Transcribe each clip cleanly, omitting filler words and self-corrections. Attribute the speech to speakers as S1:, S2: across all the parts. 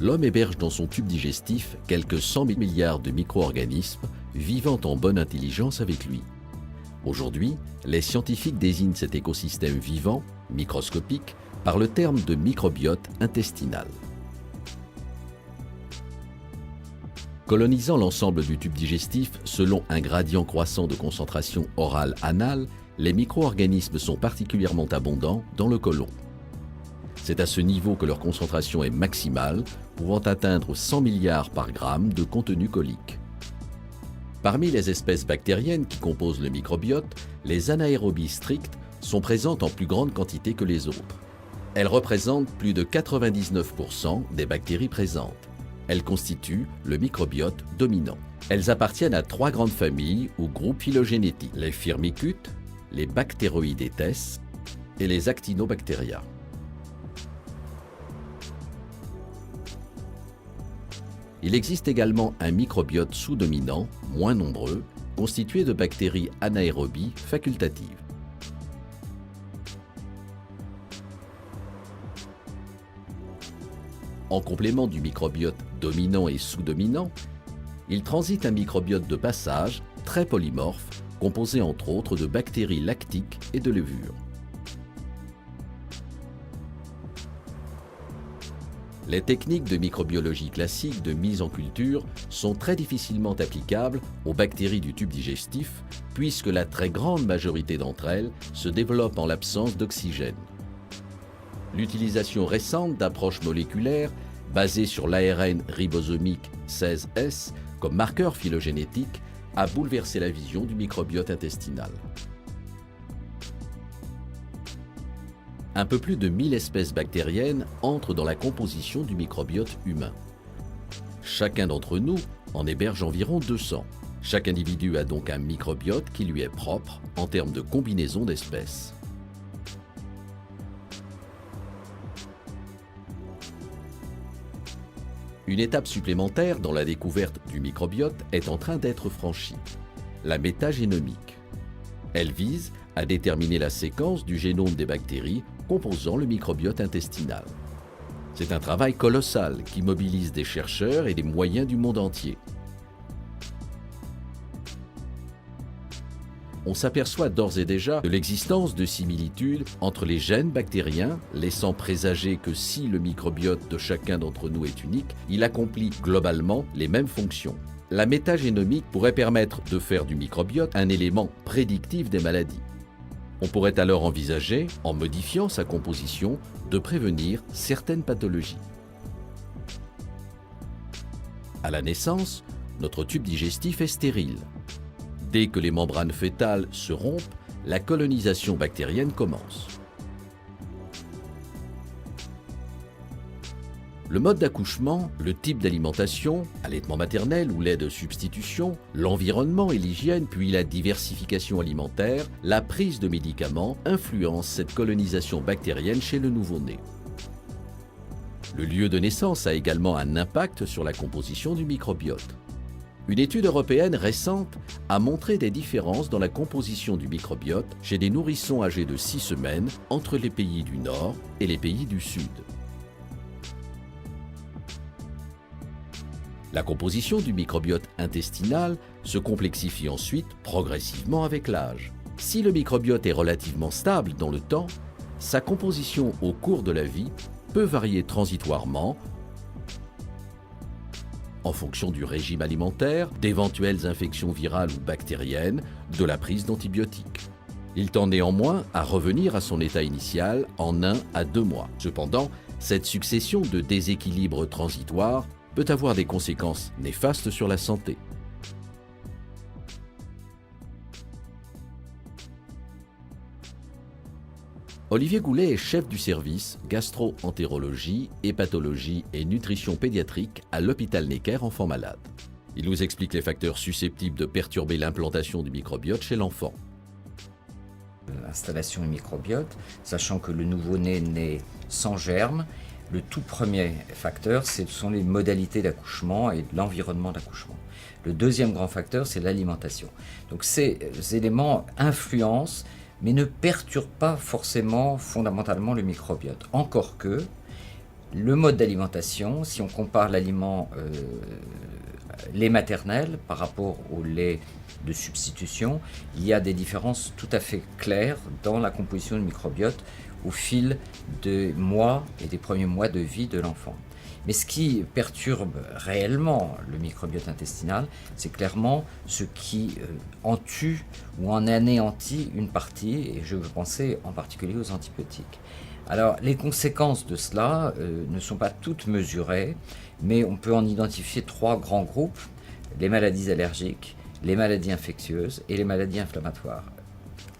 S1: L'homme héberge dans son tube digestif quelques 100 000 milliards de micro-organismes vivant en bonne intelligence avec lui. Aujourd'hui, les scientifiques désignent cet écosystème vivant, microscopique, par le terme de microbiote intestinal. Colonisant l'ensemble du tube digestif selon un gradient croissant de concentration orale-anale, les micro-organismes sont particulièrement abondants dans le côlon. C'est à ce niveau que leur concentration est maximale, pouvant atteindre 100 milliards par gramme de contenu colique. Parmi les espèces bactériennes qui composent le microbiote, les anaérobies strictes sont présentes en plus grande quantité que les autres. Elles représentent plus de 99% des bactéries présentes. Elles constituent le microbiote dominant. Elles appartiennent à 3 grandes familles ou groupes phylogénétiques, les Firmicutes, les Bacteroidetes et les Actinobacteria. Il existe également un microbiote sous-dominant, moins nombreux, constitué de bactéries anaérobies facultatives. En complément du microbiote dominant et sous-dominant, il transite un microbiote de passage très polymorphe, composé entre autres de bactéries lactiques et de levures. Les techniques de microbiologie classique de mise en culture sont très difficilement applicables aux bactéries du tube digestif, puisque la très grande majorité d'entre elles se développent en l'absence d'oxygène. L'utilisation récente d'approches moléculaires basées sur l'ARN ribosomique 16S comme marqueur phylogénétique a bouleversé la vision du microbiote intestinal. Un peu plus de 1000 espèces bactériennes entrent dans la composition du microbiote humain. Chacun d'entre nous en héberge environ 200. Chaque individu a donc un microbiote qui lui est propre en termes de combinaison d'espèces. Une étape supplémentaire dans la découverte du microbiote est en train d'être franchie, la métagénomique. Elle vise à déterminer la séquence du génome des bactéries composant le microbiote intestinal. C'est un travail colossal qui mobilise des chercheurs et des moyens du monde entier. On s'aperçoit d'ores et déjà de l'existence de similitudes entre les gènes bactériens, laissant présager que si le microbiote de chacun d'entre nous est unique, il accomplit globalement les mêmes fonctions. La métagénomique pourrait permettre de faire du microbiote un élément prédictif des maladies. On pourrait alors envisager, en modifiant sa composition, de prévenir certaines pathologies. À la naissance, notre tube digestif est stérile. Dès que les membranes fœtales se rompent, la colonisation bactérienne commence. Le mode d'accouchement, le type d'alimentation, allaitement maternel ou lait de substitution, l'environnement et l'hygiène, puis la diversification alimentaire, la prise de médicaments influencent cette colonisation bactérienne chez le nouveau-né. Le lieu de naissance a également un impact sur la composition du microbiote. Une étude européenne récente a montré des différences dans la composition du microbiote chez des nourrissons âgés de 6 semaines entre les pays du Nord et les pays du Sud. La composition du microbiote intestinal se complexifie ensuite progressivement avec l'âge. Si le microbiote est relativement stable dans le temps, sa composition au cours de la vie peut varier transitoirement en fonction du régime alimentaire, d'éventuelles infections virales ou bactériennes, de la prise d'antibiotiques. Il tend néanmoins à revenir à son état initial en 1 à 2 mois. Cependant, cette succession de déséquilibres transitoires peut avoir des conséquences néfastes sur la santé. Olivier Goulet est chef du service gastro-entérologie, hépatologie et nutrition pédiatrique à l'hôpital Necker Enfants Malades. Il nous explique les facteurs susceptibles de perturber l'implantation du microbiote chez l'enfant.
S2: L'installation du microbiote, sachant que le nouveau-né naît sans germe, le tout premier facteur, ce sont les modalités d'accouchement et l'environnement d'accouchement. Le deuxième grand facteur, c'est l'alimentation. Donc ces éléments influencent mais ne perturbe pas forcément fondamentalement le microbiote. Encore que, Le mode d'alimentation, si on compare l'aliment lait maternel par rapport au lait de substitution, il y a des différences tout à fait claires dans la composition du microbiote au fil des mois et des premiers mois de vie de l'enfant. Mais ce qui perturbe réellement le microbiote intestinal, c'est clairement ce qui en tue ou en anéantit une partie, et je veux penser en particulier aux antibiotiques. Alors, les conséquences de cela ne sont pas toutes mesurées, mais on peut en identifier 3 grands groupes: les maladies allergiques, les maladies infectieuses et les maladies inflammatoires.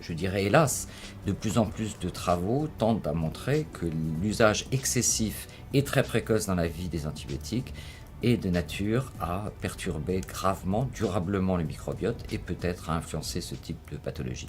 S2: Je dirais hélas, de plus en plus de travaux tendent à montrer que l'usage excessif et très précoce dans la vie des antibiotiques est de nature à perturber gravement, durablement le microbiote et peut-être à influencer ce type de pathologie.